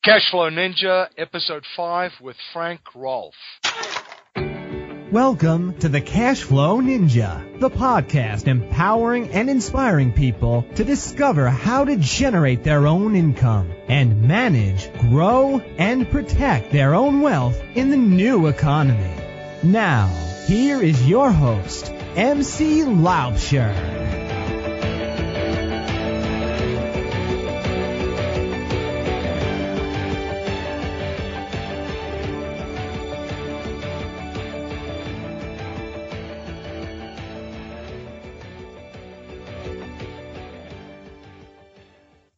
Cashflow Ninja, Episode 5 with Frank Rolfe. Welcome to the Cashflow Ninja, the podcast empowering and inspiring people to discover how to generate their own income and manage, grow, and protect their own wealth in the new economy. Now, here is your host, MC Laubscher.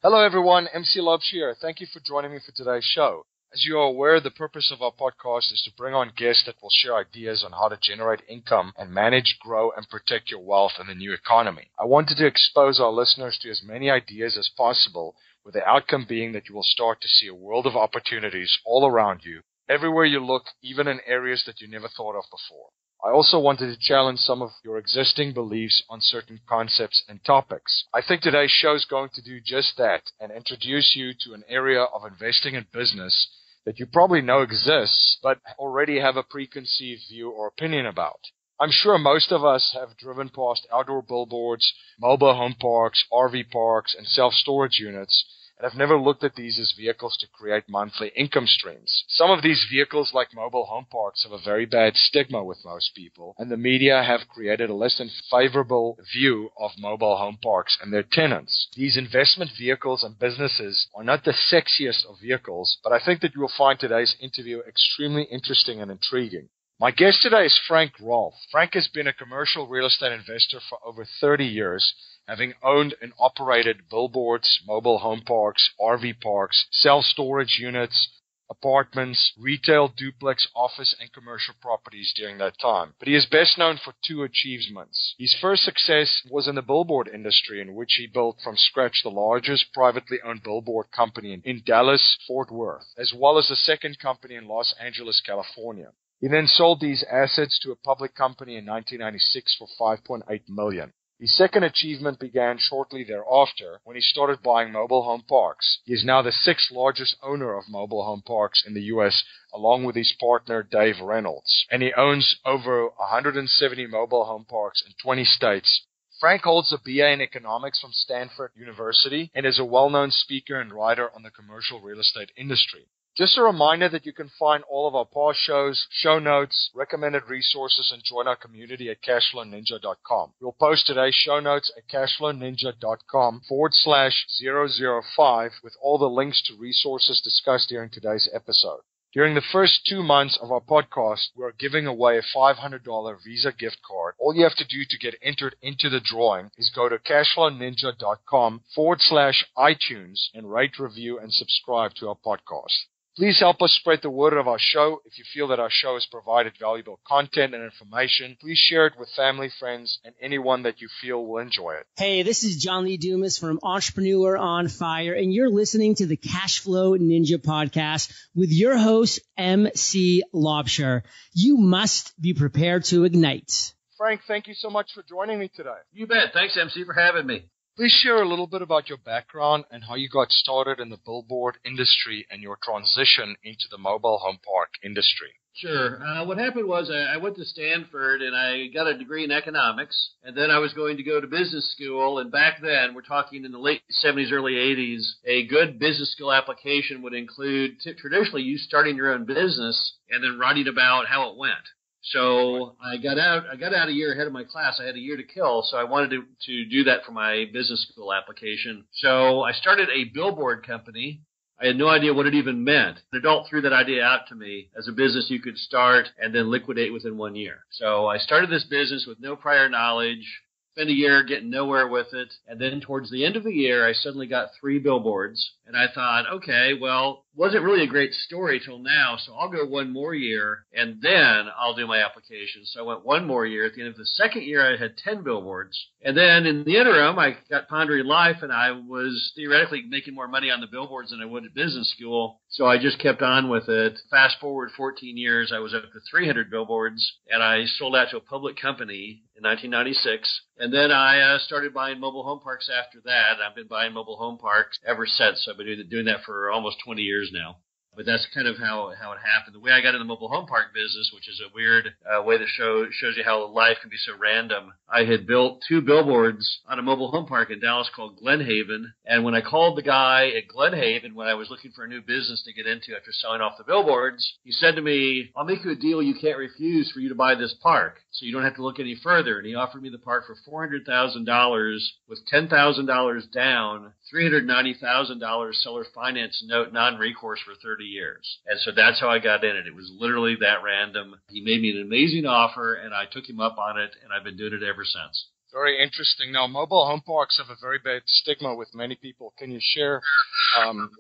Hello everyone, MC Laubscher here. Thank you for joining me for today's show. As you are aware, the purpose of our podcast is to bring on guests that will share ideas on how to generate income and manage, grow, and protect your wealth in the new economy. I wanted to expose our listeners to as many ideas as possible, with the outcome being that you will start to see a world of opportunities all around you, everywhere you look, even in areas that you never thought of before. I also wanted to challenge some of your existing beliefs on certain concepts and topics. I think today's show is going to do just that and introduce you to an area of investing in business that you probably know exists, but already have a preconceived view or opinion about. I'm sure most of us have driven past outdoor billboards, mobile home parks, RV parks, and self-storage units, and have never looked at these as vehicles to create monthly income streams. Some of these vehicles, like mobile home parks, have a very bad stigma with most people, and the media have created a less than favorable view of mobile home parks and their tenants. These investment vehicles and businesses are not the sexiest of vehicles, but I think that you will find today's interview extremely interesting and intriguing. My guest today is Frank Rolfe. Frank has been a commercial real estate investor for over 30 years, having owned and operated billboards, mobile home parks, RV parks, self-storage units, apartments, retail, duplex, office, and commercial properties during that time. But he is best known for two achievements. His first success was in the billboard industry, in which he built from scratch the largest privately owned billboard company in Dallas, Fort Worth, as well as the second company in Los Angeles, California. He then sold these assets to a public company in 1996 for $5.8 million. His second achievement began shortly thereafter when he started buying mobile home parks. He is now the sixth largest owner of mobile home parks in the U.S., along with his partner Dave Reynolds, and he owns over 170 mobile home parks in 20 states. Frank holds a BA in economics from Stanford University and is a well-known speaker and writer on the commercial real estate industry. Just a reminder that you can find all of our past shows, show notes, recommended resources, and join our community at cashflowninja.com. We'll post today's show notes at cashflowninja.com/005 with all the links to resources discussed during today's episode. During the first 2 months of our podcast, we're giving away a $500 Visa gift card. All you have to do to get entered into the drawing is go to cashflowninja.com/iTunes and rate, review, and subscribe to our podcast. Please help us spread the word of our show. If you feel that our show has provided valuable content and information, please share it with family, friends, and anyone that you feel will enjoy it. Hey, this is John Lee Dumas from Entrepreneur on Fire, and you're listening to the Cashflow Ninja podcast with your host, MC Laubscher. You must be prepared to ignite. Frank, thank you so much for joining me today. You bet. Thanks, MC, for having me. Please share a little bit about your background and how you got started in the billboard industry and your transition into the mobile home park industry. Sure. What happened was I went to Stanford and I got a degree in economics, and then I was going to go to business school. And back then, we're talking in the late 70s, early 80s, a good business school application would include traditionally you starting your own business and then writing about how it went. So I got out a year ahead of my class. I had a year to kill, so I wanted to do that for my business school application. So I started a billboard company. I had no idea what it even meant. An adult threw that idea out to me as a business you could start and then liquidate within 1 year. So I started this business with no prior knowledge, spent a year getting nowhere with it, and then towards the end of the year, I suddenly got 3 billboards, and I thought, okay, well, wasn't really a great story till now, so I'll go 1 more year, and then I'll do my application. So I went 1 more year. At the end of the second year, I had 10 billboards. And then in the interim, I got Pondering Life, and I was theoretically making more money on the billboards than I would at business school. So I just kept on with it. Fast forward 14 years, I was up to 300 billboards, and I sold out to a public company in 1996. And then I started buying mobile home parks after that. I've been buying mobile home parks ever since. So I've been doing that for almost 20 years now. But that's kind of how it happened. The way I got in the mobile home park business, which is a weird way that shows you how life can be so random. I had built 2 billboards on a mobile home park in Dallas called Glenhaven. And when I called the guy at Glenhaven when I was looking for a new business to get into after selling off the billboards, he said to me, "I'll make you a deal you can't refuse for you to buy this park, so you don't have to look any further." And he offered me the park for $400,000 with $10,000 down, $390,000 seller finance note non-recourse for 30 years. And so that's how I got in it. It was literally that random. He made me an amazing offer, and I took him up on it, and I've been doing it ever since. Very interesting. Now, mobile home parks have a very bad stigma with many people. Can you share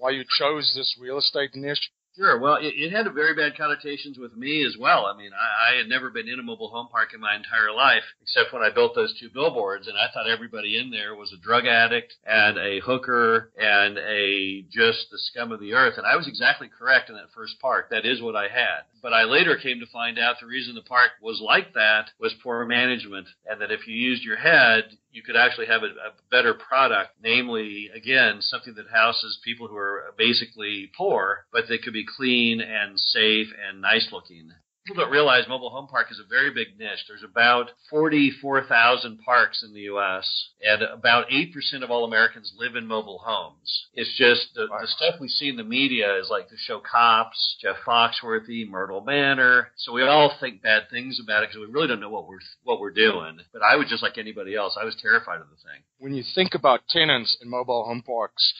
why you chose this real estate niche? Sure. Well, it had a very bad connotations with me as well. I mean, I had never been in a mobile home park in my entire life, except when I built those 2 billboards, and I thought everybody in there was a drug addict and a hooker and just the scum of the earth. And I was exactly correct in that first park. That is what I had. But I later came to find out the reason the park was like that was poor management, and that if you used your head, you could actually have a better product, namely, again, something that houses people who are basically poor, but they could be clean and safe and nice looking. People don't realize mobile home park is a very big niche. There's about 44,000 parks in the U.S., and about 8% of all Americans live in mobile homes. It's just the stuff we see in the media is like the show Cops, Jeff Foxworthy, Myrtle Manor. So we all think bad things about it because we really don't know what we're doing. But I was just like anybody else. I was terrified of the thing. When you think about tenants in mobile home parks,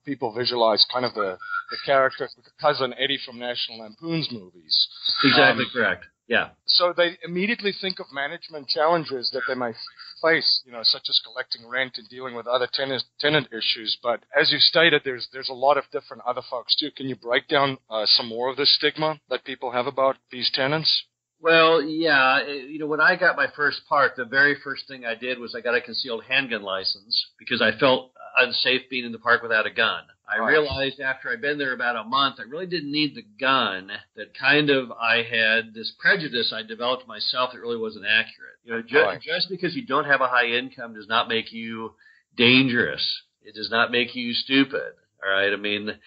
people visualize kind of the character, Cousin Eddie from National Lampoon's movies. Exactly correct. Yeah. So they immediately think of management challenges that they may face, such as collecting rent and dealing with other tenant issues. But as you stated, there's a lot of different other folks too. Can you break down some more of the stigma that people have about these tenants? Well, yeah. When I got my first park, the very first thing I did was I got a concealed handgun license because I felt unsafe being in the park without a gun. I realized after I'd been there about a month, I really didn't need the gun, that kind of I had this prejudice I developed myself that really wasn't accurate. Just because you don't have a high income does not make you dangerous. It does not make you stupid. All right. I mean,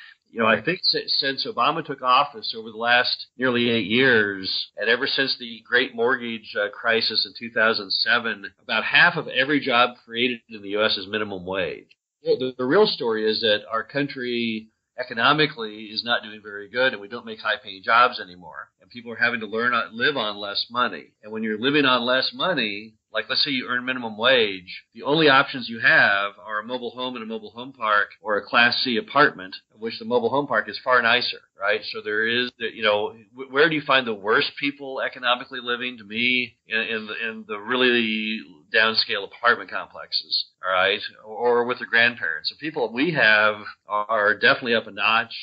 I think since Obama took office over the last nearly 8 years, and ever since the great mortgage crisis in 2007, about half of every job created in the U.S. is minimum wage. The real story is that our country economically is not doing very good, and we don't make high-paying jobs anymore. And people are having to live on less money. And when you're living on less money, like let's say you earn minimum wage, the only options you have are a mobile home in a mobile home park or a Class C apartment, of which the mobile home park is far nicer, right? So there is, where do you find the worst people economically living? To me, in the really downscale apartment complexes, all right, or with their grandparents. The people we have are definitely up a notch.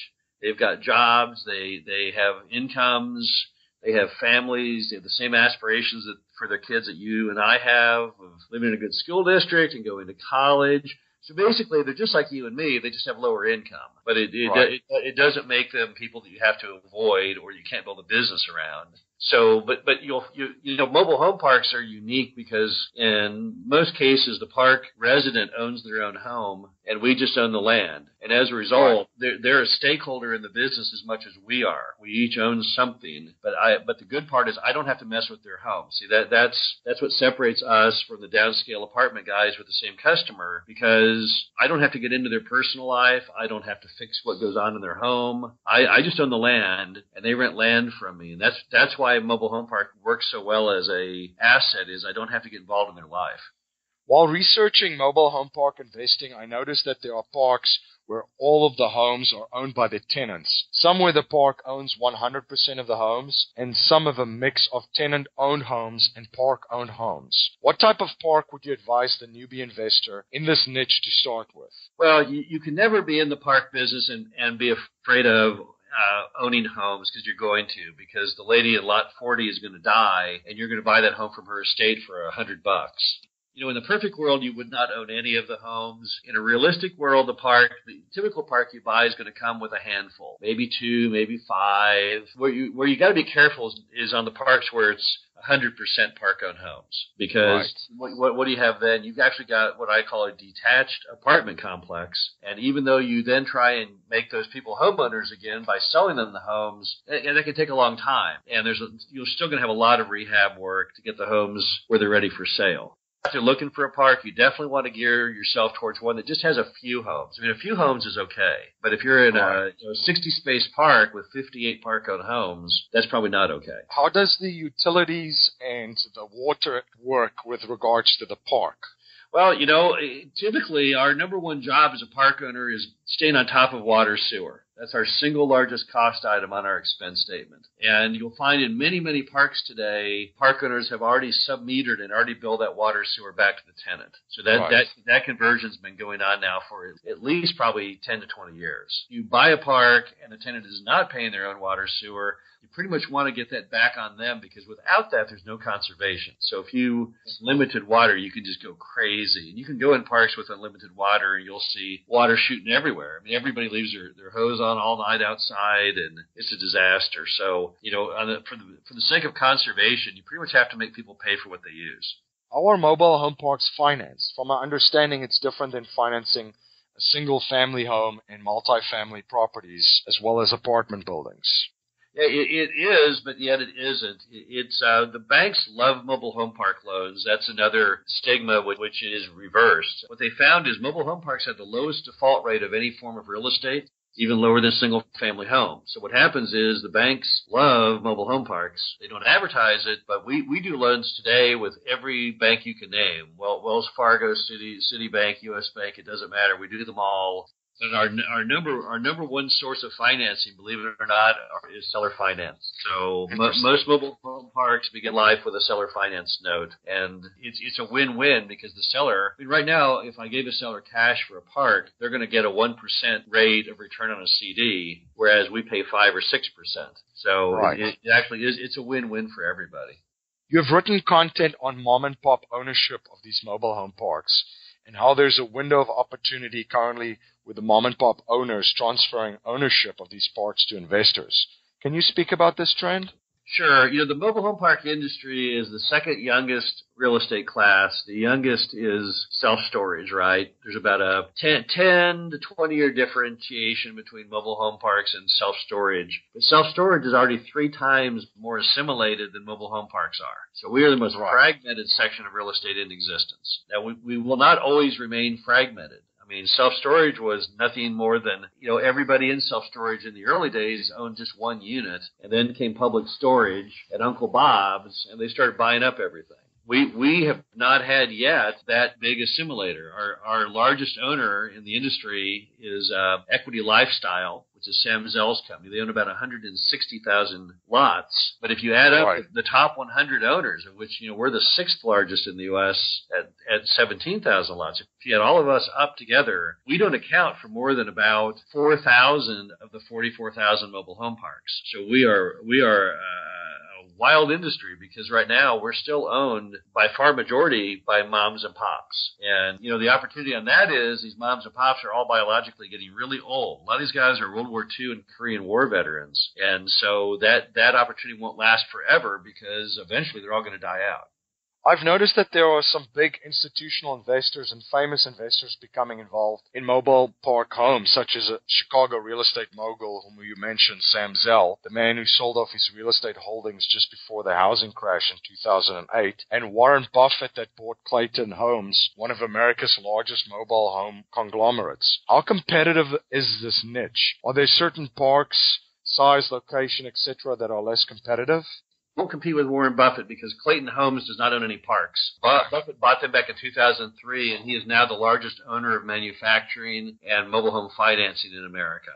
They've got jobs. They have incomes. They have families. They have the same aspirations for their kids that you and I have, of living in a good school district and going to college. So basically, they're just like you and me. They just have lower income. But it doesn't make them people that you have to avoid or you can't build a business around. So, but mobile home parks are unique because in most cases, the park resident owns their own home and we just own the land. And as a result, they're a stakeholder in the business as much as we are. We each own something. But the good part is I don't have to mess with their home. See, that's what separates us from the downscale apartment guys with the same customer, because I don't have to get into their personal life. I don't have to fix what goes on in their home. I just own the land and they rent land from me. And that's why mobile home park works so well as a asset, is I don't have to get involved in their life. While researching mobile home park investing, I noticed that there are parks where all of the homes are owned by the tenants. Some where the park owns 100% of the homes, and some of a mix of tenant-owned homes and park-owned homes. What type of park would you advise the newbie investor in this niche to start with? Well, you can never be in the park business and be afraid of owning homes, because the lady at lot 40 is going to die, and you're going to buy that home from her estate for $100. In the perfect world, you would not own any of the homes. In a realistic world, the typical park you buy is going to come with a handful, maybe 2, maybe 5. Where you got to be careful is on the parks where it's 100% park-owned homes. Because what do you have then? You've actually got what I call a detached apartment complex. And even though you then try and make those people homeowners again by selling them the homes, and that can take a long time. And you're still going to have a lot of rehab work to get the homes where they're ready for sale. If you're looking for a park, you definitely want to gear yourself towards one that just has a few homes. I mean, a few homes is okay. But if you're in a 60-space park with 58 park-owned homes, that's probably not okay. How does the utilities and the water work with regards to the park? Well, typically our number one job as a park owner is staying on top of water sewer. That's our single largest cost item on our expense statement. And you'll find in many, many parks today, park owners have already sub-metered and already billed that water sewer back to the tenant. So that conversion's been going on now for at least probably 10 to 20 years. You buy a park and the tenant is not paying their own water sewer, you pretty much want to get that back on them, because without that, there's no conservation. So if you limited water, you can just go crazy. And you can go in parks with unlimited water and you'll see water shooting everywhere. I mean, everybody leaves their hose on all night outside, and it's a disaster. So, for the sake of conservation, you pretty much have to make people pay for what they use. How are mobile home parks financed? From my understanding, it's different than financing a single-family home and multifamily properties, as well as apartment buildings. Yeah, it is, but yet it isn't. It's the banks love mobile home park loans. That's another stigma which is reversed. What they found is mobile home parks have the lowest default rate of any form of real estate, even lower than single-family home. So what happens is the banks love mobile home parks. They don't advertise it, but we do loans today with every bank you can name. Well, Wells Fargo, Citibank, U.S. Bank, it doesn't matter. We do them all. And our number one source of financing, believe it or not, is seller finance. So most mobile home parks begin life with a seller finance note, and it's a win-win, because the seller, I mean, right now, if I gave a seller cash for a park, they're going to get a 1% rate of return on a CD, whereas we pay 5 or 6%. So it actually is. It's a win-win for everybody. You have written content on mom and pop ownership of these mobile home parks, and how there's a window of opportunity currently with the mom-and-pop owners transferring ownership of these parks to investors. Can you speak about this trend? Sure. The mobile home park industry is the second youngest real estate class. The youngest is self-storage, right? There's about a 10 to 20-year differentiation between mobile home parks and self-storage. But self-storage is already 3 times more assimilated than mobile home parks are. So we are the most fragmented section of real estate in existence. Now, we will not always remain fragmented. I mean, self-storage was nothing more than, everybody in self-storage in the early days owned just one unit, and then came Public Storage at Uncle Bob's, and they started buying up everything. We have not had yet that big assimilator. Our largest owner in the industry is Equity Lifestyle, which is Sam Zell's company. They own about 160,000 lots. But if you add up the top 100 owners, of which we're the 6th largest in the U.S. at 17,000 lots, if you add all of us up together, we don't account for more than about 4,000 of the 44,000 mobile home parks. So we are wild industry, because right now we're still owned by far majority by moms and pops. And, the opportunity on that is these moms and pops are all biologically getting really old. A lot of these guys are World War II and Korean War veterans. And so that opportunity won't last forever, because eventually they're all going to die out. I've noticed that there are some big institutional investors and famous investors becoming involved in mobile park homes, such as a Chicago real estate mogul whom you mentioned, Sam Zell, the man who sold off his real estate holdings just before the housing crash in 2008, and Warren Buffett that bought Clayton Homes, one of America's largest mobile home conglomerates. How competitive is this niche? Are there certain parks, size, location, etc., that are less competitive? Won't compete with Warren Buffett, because Clayton Homes does not own any parks. Buffett bought them back in 2003, and he is now the largest owner of manufacturing and mobile home financing in America.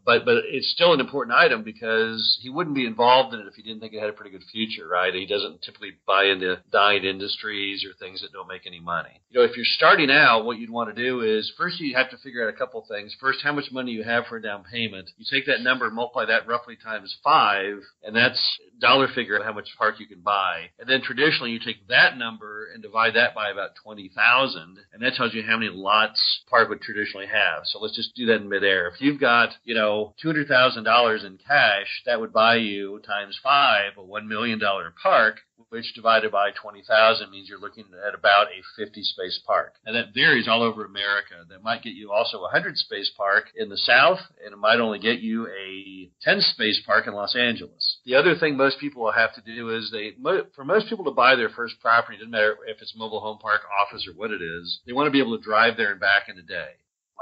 But it's still an important item, because he wouldn't be involved in it if he didn't think it had a pretty good future, right? He doesn't typically buy into dying industries or things that don't make any money. If you're starting out, what you'd want to do is, first you have to figure out a couple things. First, how much money you have for a down payment. You take that number and multiply that roughly times 5, and that's dollar figure of how much park you can buy. And then traditionally you take that number and divide that by about 20,000, and that tells you how many lots park would traditionally have. So let's just do that in midair. If you've got, $200,000 in cash, that would buy you times 5 a $1 million park, which divided by 20,000 means you're looking at about a 50-space park. And that varies all over America. That might get you also a 100-space park in the South, and it might only get you a 10-space park in Los Angeles. The other thing most people will have to do is for most people to buy their first property, it doesn't matter if it's mobile home park, office, or what it is, they want to be able to drive there and back in a day.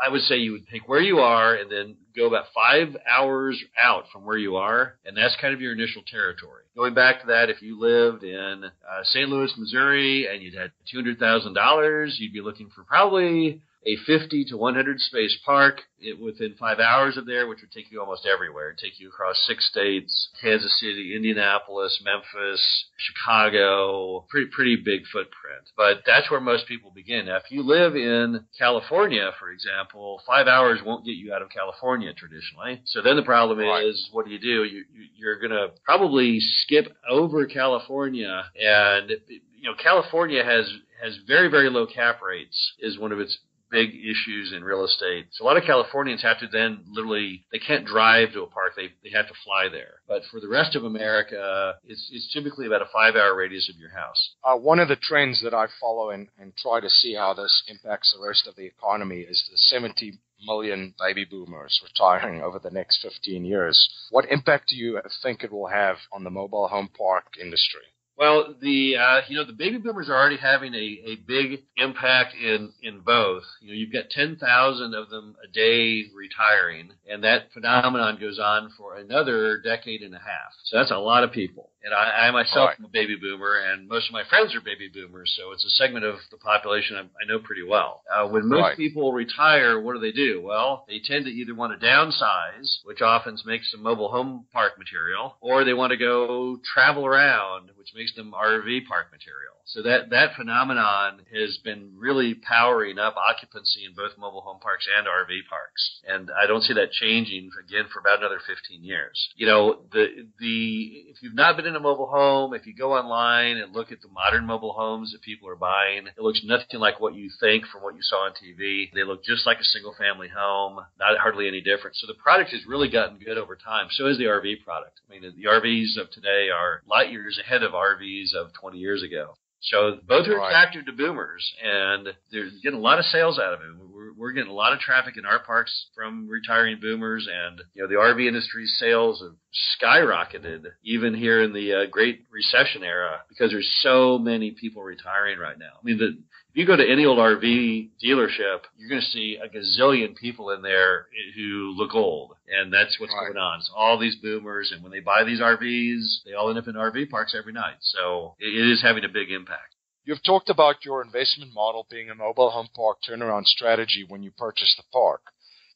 I would say you would take where you are and then go about 5 hours out from where you are, and that's kind of your initial territory. Going back to that, if you lived in St. Louis, Missouri, and you'd had $200,000, you'd be looking for probably a 50 to 100 space park within 5 hours of there, which would take you almost everywhere. It'd take you across 6 states, Kansas City, Indianapolis, Memphis, Chicago, pretty big footprint. But that's where most people begin. Now, if you live in California, for example, 5 hours won't get you out of California traditionally. So then the problem is, what do? You're going to probably skip over California, and California has very, very low cap rates, is one of its big issues in real estate. So a lot of Californians have to then they can't drive to a park. They have to fly there. But for the rest of America, it's typically about a 5 hour radius of your house. One of the trends that I follow and try to see how this impacts the rest of the economy is the 70 million baby boomers retiring over the next 15 years. What impact do you think it will have on the mobile home park industry? Well, the baby boomers are already having a big impact in both. You've got 10,000 of them a day retiring, and that phenomenon goes on for another decade and a half. So that's a lot of people. And I myself am a baby boomer, and most of my friends are baby boomers, so it's a segment of the population I know pretty well. When most people retire, what do? Well, they tend to either want to downsize, which often makes them mobile home park material, or they want to go travel around, which makes them RV park material. So that phenomenon has been really powering up occupancy in both mobile home parks and RV parks. And I don't see that changing, again, for about another 15 years. If you've not been in a mobile home, if you go online and look at the modern mobile homes that people are buying, it looks nothing like what you think from what you saw on TV. They look just like a single-family home, not hardly any different. So the product has really gotten good over time. So is the RV product. I mean, the RVs of today are light years ahead of RVs of 20 years ago. So both are attractive to boomers, and they're getting a lot of sales out of it. We're getting a lot of traffic in our parks from retiring boomers, and the RV industry's sales have skyrocketed even here in the Great Recession era because there's so many people retiring right now. I mean, if you go to any old RV dealership, you're going to see a gazillion people in there who look old, and that's what's going on. So all these boomers, and when they buy these RVs, they all end up in RV parks every night. So it is having a big impact. You've talked about your investment model being a mobile home park turnaround strategy when you purchase the park.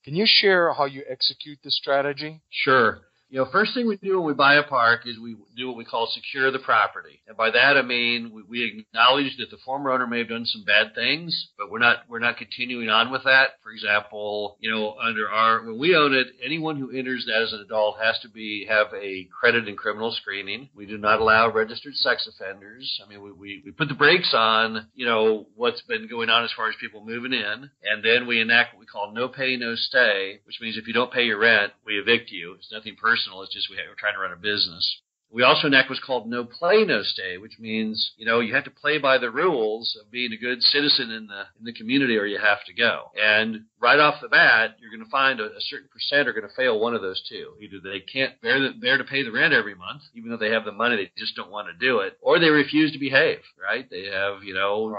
Can you share how you execute this strategy? Sure. First thing we do when we buy a park is we do what we call secure the property. And by that I mean we acknowledge that the former owner may have done some bad things, but we're not continuing on with that. For example, when we own it, anyone who enters that as an adult has to have a credit and criminal screening. We do not allow registered sex offenders. I mean, we put the brakes on, what's been going on as far as people moving in, and then we enact what we call no pay, no stay, which means if you don't pay your rent, we evict you. It's nothing personal. It's just we're trying to run a business. We also enact what's called no play, no stay, which means, you have to play by the rules of being a good citizen in the community, or you have to go. And right off the bat, you're going to find a certain percent are going to fail one of those two. Either they can't bear to pay the rent every month, even though they have the money, they just don't want to do it, or they refuse to behave, right? They have,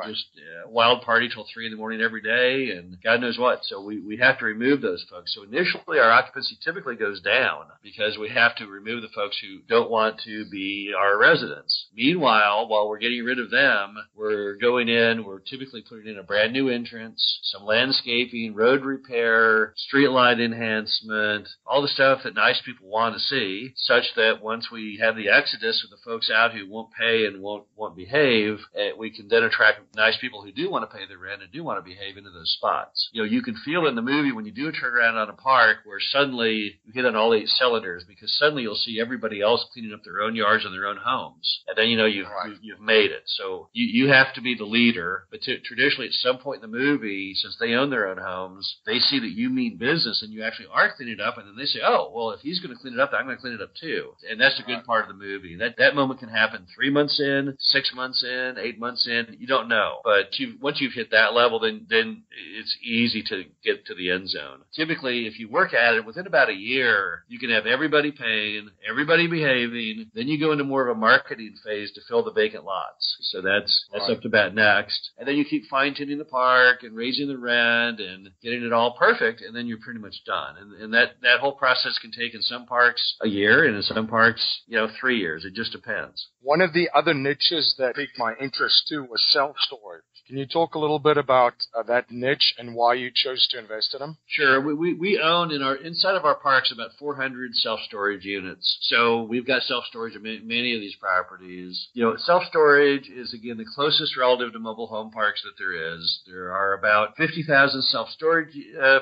just a wild party till 3 a.m. every day, and God knows what. So we have to remove those folks. So initially, our occupancy typically goes down because we have to remove the folks who don't want to be our residents. Meanwhile, while we're getting rid of them, we're going in, we're typically putting in a brand new entrance, some landscaping, road repair, street light enhancement, all the stuff that nice people want to see, such that once we have the exodus of the folks out who won't pay and won't behave, we can then attract nice people who do want to pay their rent and do want to behave into those spots. You can feel in the movie when you do a turnaround on a park where suddenly you hit on all 8 cylinders, because suddenly you'll see everybody else cleaning up their own yards and their own homes. And then, you've made it. So you have to be the leader. But traditionally, at some point in the movie, since they own their own homes, comes, they see that you mean business and you actually are cleaning it up, and then they say, oh, well, if he's going to clean it up, then I'm going to clean it up too. And that's a good part of the movie. That moment can happen 3 months in, 6 months in, 8 months in. You don't know. But once you've hit that level, then it's easy to get to the end zone. Typically, if you work at it, within about a year, you can have everybody paying, everybody behaving. Then you go into more of a marketing phase to fill the vacant lots. So that's up to bat next. And then you keep fine-tuning the park and raising the rent and getting it all perfect, and then you're pretty much done. And that whole process can take in some parks a year, and in some parks, 3 years. It just depends. One of the other niches that piqued my interest too was self-storage. Can you talk a little bit about that niche and why you chose to invest in them? Sure. We own inside of our parks about 400 self-storage units. So we've got self-storage in many of these properties. Self-storage is, again, the closest relative to mobile home parks that there is. There are about 50,000 self-storage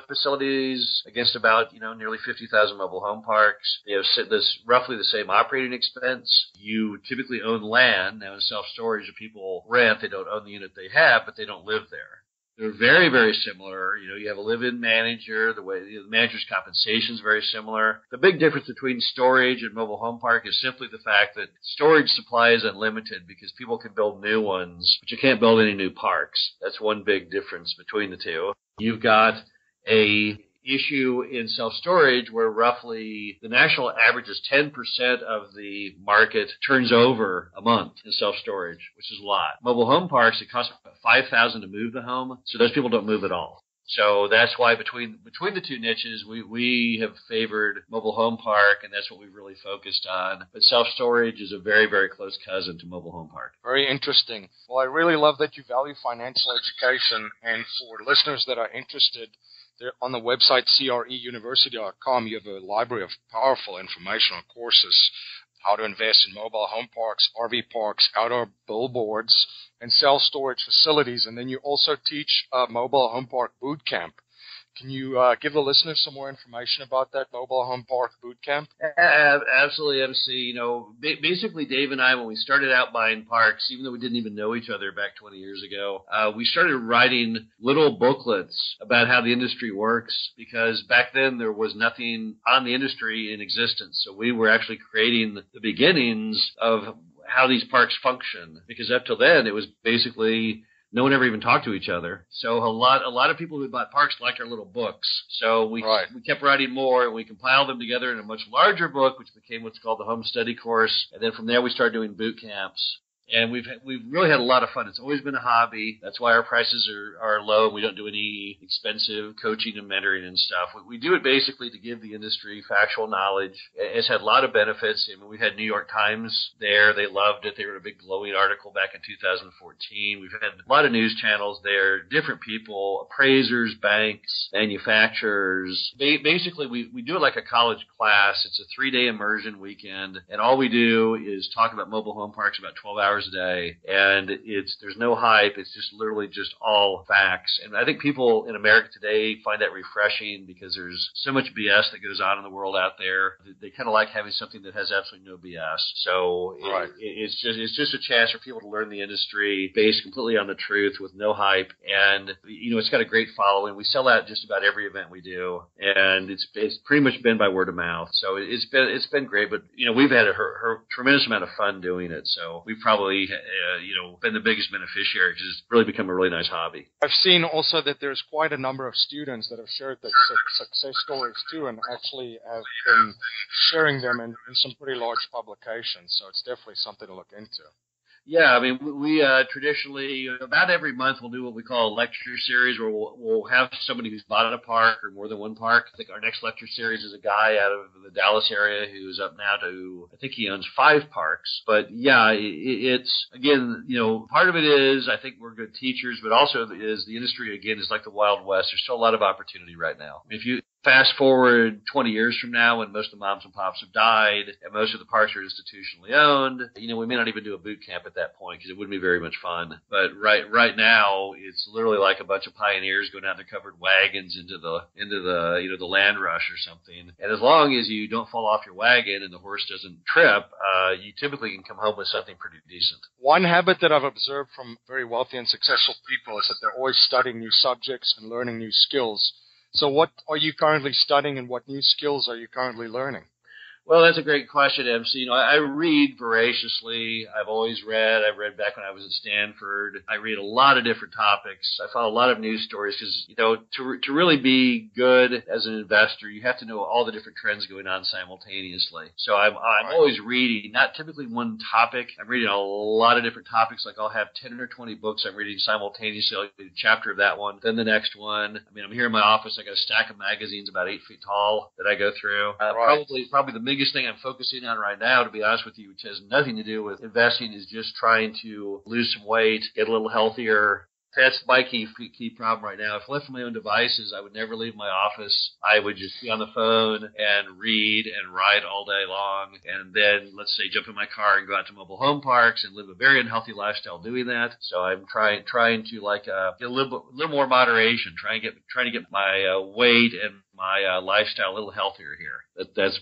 facilities against about, nearly 50,000 mobile home parks. They have this roughly the same operating expense. You typically own land. Now, in self-storage, people rent. They don't own the unit they have, but they don't live there. They're very, very similar. You have a live-in manager. The way the manager's compensation is very similar. The big difference between storage and mobile home park is simply the fact that storage supply is unlimited because people can build new ones, but you can't build any new parks. That's one big difference between the two. You've got a issue in self-storage where roughly the national average is 10% of the market turns over a month in self-storage, which is a lot. Mobile home parks, it costs about $5,000 to move the home, so those people don't move at all. So that's why between the two niches, we have favored mobile home park, and that's what we've really focused on. But self-storage is a very, very close cousin to mobile home park. Very interesting. Well, I really love that you value financial education, and for listeners that are interested, on the website creuniversity.com, you have a library of powerful informational courses, how to invest in mobile home parks, RV parks, outdoor billboards, and self-storage facilities. And then you also teach a mobile home park boot camp. Can you give the listeners some more information about that mobile home park boot camp? Absolutely, MC. Basically, Dave and I, when we started out buying parks, even though we didn't even know each other back 20 years ago, we started writing little booklets about how the industry works, because back then there was nothing on the industry in existence. So we were actually creating the beginnings of how these parks function, because up till then it was basically no one ever even talked to each other. So a lot of people who bought parks liked our little books. So we kept writing more, and we compiled them together in a much larger book, which became what's called the Home Study Course. And then from there we started doing boot camps. And we've really had a lot of fun. It's always been a hobby. That's why our prices are low. We don't do any expensive coaching and mentoring and stuff. We do it basically to give the industry factual knowledge. It's had a lot of benefits. I mean, we had New York Times there. They loved it. They wrote a big glowing article back in 2014. We've had a lot of news channels there, different people, appraisers, banks, manufacturers. Basically, we do it like a college class. It's a 3-day immersion weekend, and all we do is talk about mobile home parks about 12 hours a day, and there's no hype. It's just literally just all facts. And I think people in America today find that refreshing, because there's so much BS that goes on in the world out there. They kind of like having something that has absolutely no BS. So it's just a chance for people to learn the industry based completely on the truth with no hype. And it's got a great following. We sell out just about every event we do, and it's pretty much been by word of mouth. So it's been great. But we've had a tremendous amount of fun doing it. So we've probably been the biggest beneficiary, because it's really become a really nice hobby. I've seen also that there's quite a number of students that have shared their success stories too, and actually have been sharing them in some pretty large publications. So it's definitely something to look into. Yeah, I mean, we traditionally, about every month, we'll do what we call a lecture series, where we'll have somebody who's bought a park or more than one park. I think our next lecture series is a guy out of the Dallas area who's up now to, I think he owns 5 parks. But yeah, it's, again, part of it is, I think we're good teachers, but also is the industry, again, is like the Wild West. There's still a lot of opportunity right now. If you fast forward 20 years from now, when most of the moms and pops have died and most of the parks are institutionally owned, we may not even do a boot camp at that point, because it wouldn't be very much fun. But right now, it's literally like a bunch of pioneers going down their covered wagons into the land rush or something. And as long as you don't fall off your wagon and the horse doesn't trip, you typically can come home with something pretty decent. One habit that I've observed from very wealthy and successful people is that they're always studying new subjects and learning new skills. So what are you currently studying and what new skills are you currently learning? Well, that's a great question, MC. You know, I read voraciously. I've always read. I read back when I was at Stanford. I read a lot of different topics. I follow a lot of news stories because, you know, to really be good as an investor, you have to know all the different trends going on simultaneously. So I'm always reading, not typically one topic. I'm reading a lot of different topics. Like I'll have 10 or 20 books I'm reading simultaneously. I'll read a chapter of that one, then the next one. I mean, I'm here in my office. I got a stack of magazines about 8 feet tall that I go through. Probably the biggest thing I'm focusing on right now, to be honest with you, which has nothing to do with investing, is just trying to lose some weight, get a little healthier. That's my key problem right now. If left to my own devices, I would never leave my office. I would just be on the phone and read and write all day long, and then, let's say, jump in my car and go out to mobile home parks and live a very unhealthy lifestyle doing that. So I'm trying to get a little more moderation, trying to get my weight and my lifestyle a little healthier here. That's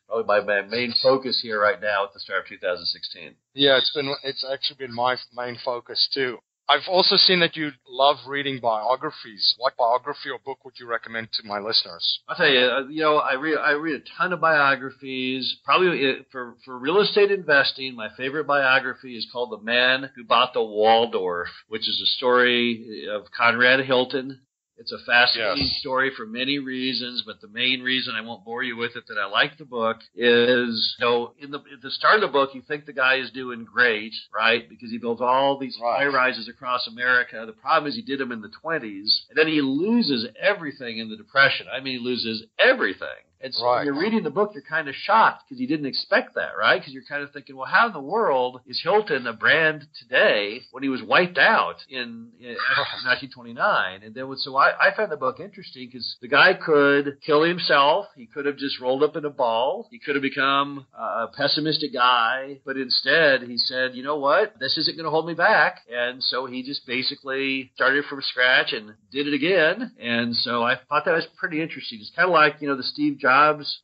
probably my main focus here right now at the start of 2016. Yeah, it's actually been my main focus too. I've also seen that you love reading biographies. What biography or book would you recommend to my listeners? I'll tell you, I read a ton of biographies. Probably for real estate investing, my favorite biography is called The Man Who Bought the Waldorf, which is a story of Conrad Hilton. It's a fascinating story for many reasons, but the main reason, I won't bore you with it, that I like the book is, you know, at the start of the book, you think the guy is doing great, right? Because he builds all these high-rises across America. The problem is he did them in the 20s, and then he loses everything in the Depression. I mean, he loses everything. And so when you're reading the book, you're kind of shocked because you didn't expect that, right? Because you're kind of thinking, well, how in the world is Hilton a brand today when he was wiped out in 1929? And then so I found the book interesting because the guy could kill himself. He could have just rolled up in a ball. He could have become a pessimistic guy. But instead, he said, you know what? This isn't going to hold me back. And so he just basically started from scratch and did it again. And so I thought that was pretty interesting. It's kind of like, you know, the Steve Jobs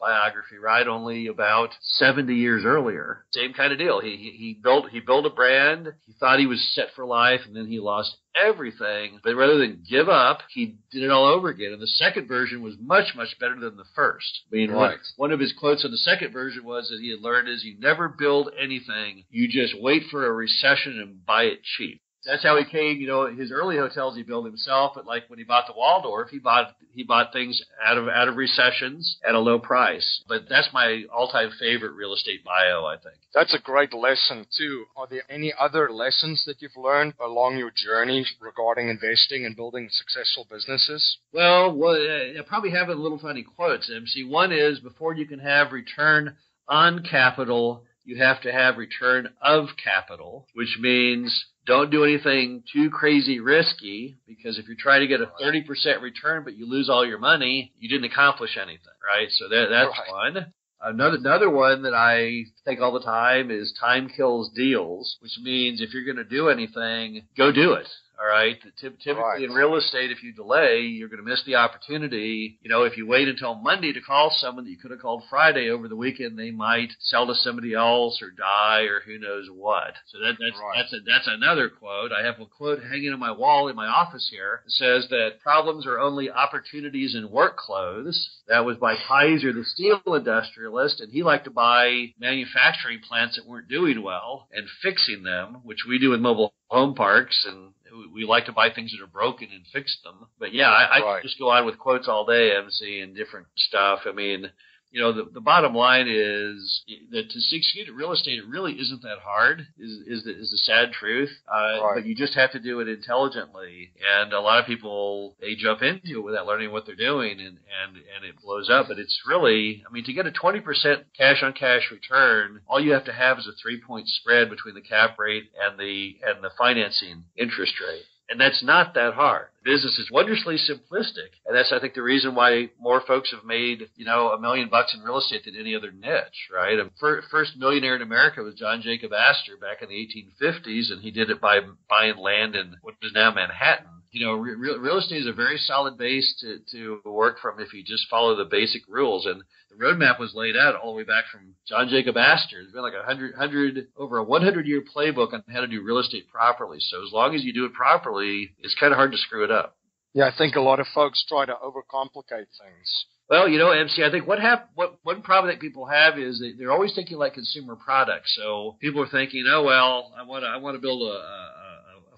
biography, right? Only about 70 years earlier. Same kind of deal. He built a brand. He thought he was set for life, and then he lost everything. But rather than give up, he did it all over again. And the second version was much, much better than the first. I mean, one of his quotes on the second version was that he had learned is you never build anything. You just wait for a recession and buy it cheap. That's how he came, you know, his early hotels he built himself, but like when he bought the Waldorf, he bought things out of recessions at a low price. But that's my all-time favorite real estate bio, I think. That's a great lesson too. Are there any other lessons that you've learned along your journey regarding investing and building successful businesses? Well, I probably have a little funny quotes, MC. One is, before you can have return on capital, you have to have return of capital, which means don't do anything too crazy risky, because if you're trying to get a 30% return but you lose all your money, you didn't accomplish anything, right? So that's one. Another one that I think all the time is time kills deals, which means if you're going to do anything, go do it. All right. Typically in real estate, if you delay, you're going to miss the opportunity. You know, if you wait until Monday to call someone that you could have called Friday over the weekend, they might sell to somebody else or die or who knows what. So that's another quote. I have a quote hanging on my wall in my office here. It says that problems are only opportunities in work clothes. That was by Kaiser, the steel industrialist, and he liked to buy manufacturing plants that weren't doing well and fixing them, which we do in mobile home parks, and we like to buy things that are broken and fix them. But yeah, I could just go on with quotes all day, MC, and different stuff. I mean, you know, the bottom line is that to succeed at real estate, it really isn't that hard, is the sad truth. But you just have to do it intelligently. And a lot of people, they jump into it without learning what they're doing, and it blows up. But it's really, I mean, to get a 20% cash-on-cash return, all you have to have is a 3-point spread between the cap rate and the financing interest rate. And that's not that hard. Business is wondrously simplistic. And that's, I think, the reason why more folks have made, you know, $1 million in real estate than any other niche, right? And first millionaire in America was John Jacob Astor back in the 1850s, and he did it by buying land in what is now Manhattan. You know, real estate is a very solid base to work from if you just follow the basic rules. And the roadmap was laid out all the way back from John Jacob Astor. There's been like over a 100-year playbook on how to do real estate properly. So as long as you do it properly, it's kind of hard to screw it up. Yeah, I think a lot of folks try to overcomplicate things. Well, MC, I think one problem that people have is they're always thinking like consumer products. So people are thinking, oh well, I want to build a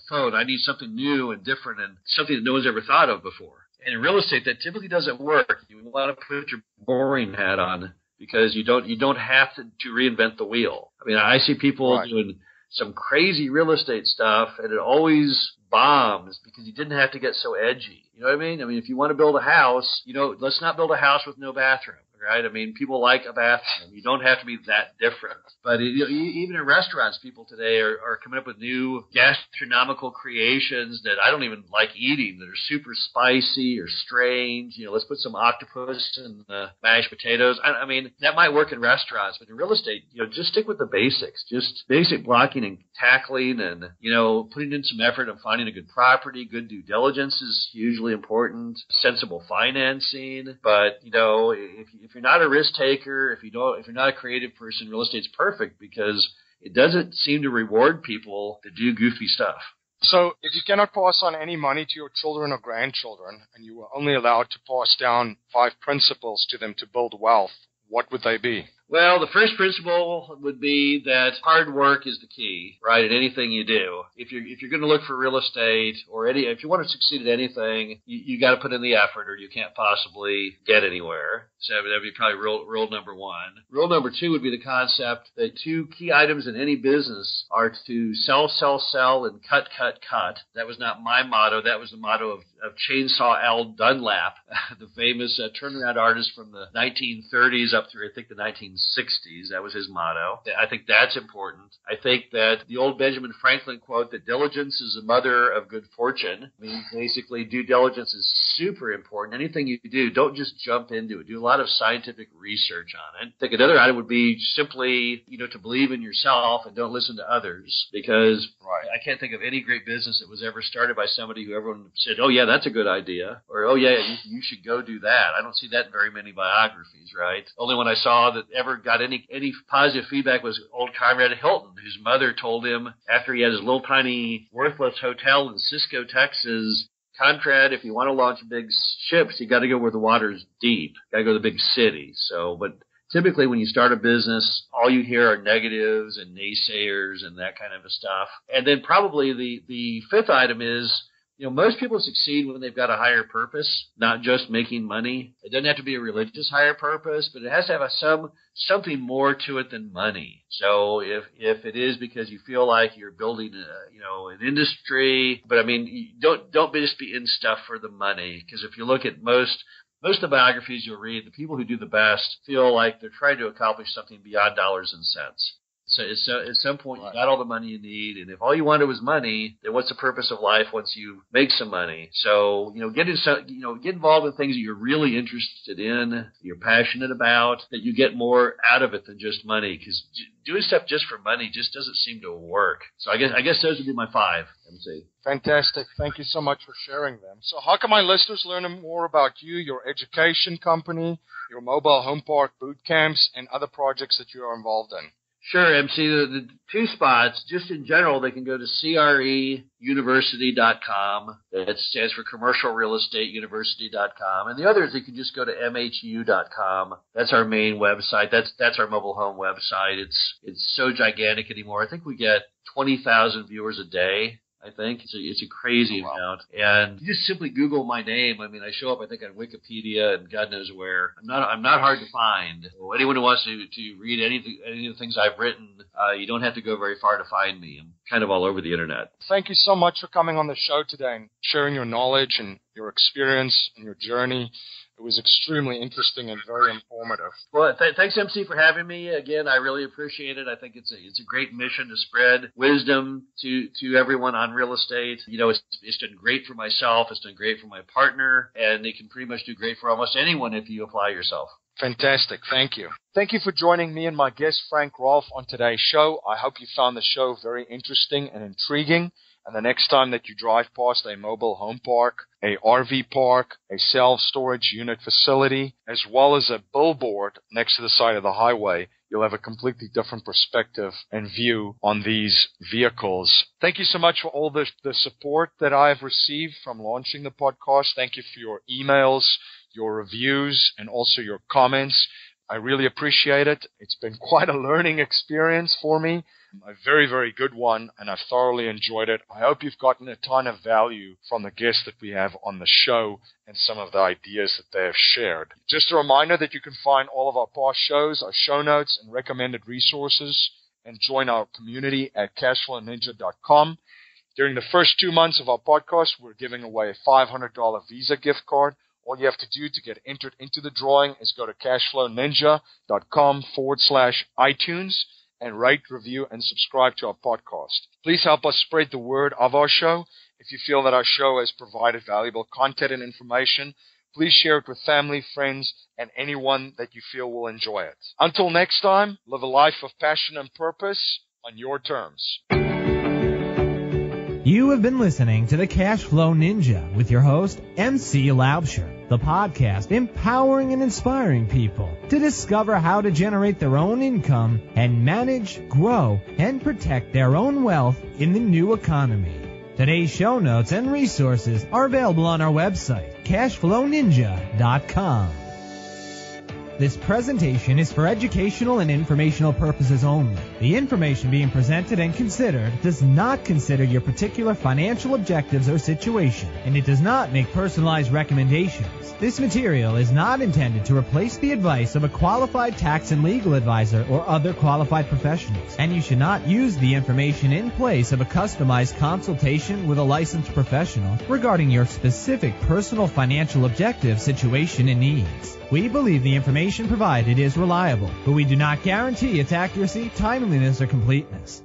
phone. I need something new and different and something that no one's ever thought of before. And in real estate, that typically doesn't work. You want to put your boring hat on because you don't have to reinvent the wheel. I mean, I see people doing some crazy real estate stuff, and it always bombs because you didn't have to get so edgy. You know what I mean? I mean, if you want to build a house, let's not build a house with no bathroom, right? I mean, people like a bathroom. You don't have to be that different. But even in restaurants, people today are coming up with new gastronomical creations that I don't even like eating, that are super spicy or strange. Let's put some octopus in the mashed potatoes. I mean, that might work in restaurants, but in real estate, just stick with the basics. Just basic blocking and tackling and, putting in some effort on finding a good property. Good due diligence is hugely important. Sensible financing. But, if you're not a risk taker, if you're not a creative person, real estate's perfect because it doesn't seem to reward people to do goofy stuff. So if you cannot pass on any money to your children or grandchildren, and you were only allowed to pass down 5 principles to them to build wealth, what would they be? Well, the first principle would be that hard work is the key, right, in anything you do. If you're going to look for real estate or if you want to succeed at anything, you got to put in the effort or you can't possibly get anywhere. So that would be probably rule number 1. Rule number 2 would be the concept that 2 key items in any business are to sell, sell, sell, and cut, cut, cut. That was not my motto. That was the motto of Chainsaw Al Dunlap, the famous turnaround artist from the 1930s up through, I think, the 1960s. That was his motto. I think that's important. I think that the old Benjamin Franklin quote that diligence is the mother of good fortune means basically due diligence is super important. Anything you do, don't just jump into it. Do a lot of scientific research on it. I think another item would be simply, to believe in yourself and don't listen to others because I can't think of any great business that was ever started by somebody who everyone said, oh, yeah, that's a good idea. Or, oh, yeah, you should go do that. I don't see that in very many biographies, right? Only one I saw that ever got any positive feedback was old Conrad Hilton, whose mother told him after he had his little tiny worthless hotel in Cisco, Texas, Conrad, if you want to launch big ships, you got to go where the water's deep. Got to go to the big city. But typically when you start a business, all you hear are negatives and naysayers and that kind of stuff. And then probably the fifth item is, most people succeed when they've got a higher purpose, not just making money. It doesn't have to be a religious higher purpose, but it has to have something more to it than money. So if it is because you feel like you're building an industry, but I mean, don't just be in stuff for the money. Because if you look at most of the biographies you'll read, the people who do the best feel like they're trying to accomplish something beyond dollars and cents. So at some point, you got all the money you need, and if all you wanted was money, then what's the purpose of life once you make some money? So, get involved in things that you're really interested in, you're passionate about, that you get more out of it than just money. Because doing stuff just for money just doesn't seem to work. So I guess those would be my 5, MC. Fantastic. Thank you so much for sharing them. So how can my listeners learn more about you, your education company, your mobile home park boot camps, and other projects that you are involved in? Sure, MC. The 2 spots, just in general, they can go to CREuniversity.com. That stands for Commercial Real Estate University.com. And the others, you can just go to MHU.com. That's our main website. That's our mobile home website. It's so gigantic anymore. I think we get 20,000 viewers a day. I think it's a crazy amount, and you just simply Google my name. I mean, I show up, I think, on Wikipedia and God knows where. I'm not hard to find. So anyone who wants to read any of the things I've written, you don't have to go very far to find me. I'm kind of all over the internet. Thank you so much for coming on the show today and sharing your knowledge and your experience and your journey. It was extremely interesting and very informative. Well, thanks, MC, for having me. Again, I really appreciate it. I think it's a great mission to spread wisdom to everyone on real estate. It's done great for myself. It's done great for my partner. And it can pretty much do great for almost anyone if you apply yourself. Fantastic. Thank you. Thank you for joining me and my guest, Frank Rolfe, on today's show. I hope you found the show very interesting and intriguing. And the next time that you drive past a mobile home park, a RV park, a self-storage unit facility, as well as a billboard next to the side of the highway, you'll have a completely different perspective and view on these vehicles. Thank you so much for all the support that I have received from launching the podcast. Thank you for your emails, your reviews, and also your comments. I really appreciate it. It's been quite a learning experience for me, a very, very good one, and I've thoroughly enjoyed it. I hope you've gotten a ton of value from the guests that we have on the show and some of the ideas that they have shared. Just a reminder that you can find all of our past shows, our show notes, and recommended resources, and join our community at cashflowninja.com. During the first 2 months of our podcast, we're giving away a $500 Visa gift card. All you have to do to get entered into the drawing is go to cashflowninja.com/iTunes and rate, review, and subscribe to our podcast. Please help us spread the word of our show. If you feel that our show has provided valuable content and information, please share it with family, friends, and anyone that you feel will enjoy it. Until next time, live a life of passion and purpose on your terms. You have been listening to the Cash Flow Ninja with your host, MC Laubscher, the podcast empowering and inspiring people to discover how to generate their own income and manage, grow, and protect their own wealth in the new economy. Today's show notes and resources are available on our website, cashflowninja.com. This presentation is for educational and informational purposes only. The information being presented and considered does not consider your particular financial objectives or situation, and it does not make personalized recommendations. This material is not intended to replace the advice of a qualified tax and legal advisor or other qualified professionals, and you should not use the information in place of a customized consultation with a licensed professional regarding your specific personal financial objective, situation, and needs. We believe the information provided is reliable, but we do not guarantee its accuracy, timeliness, or completeness.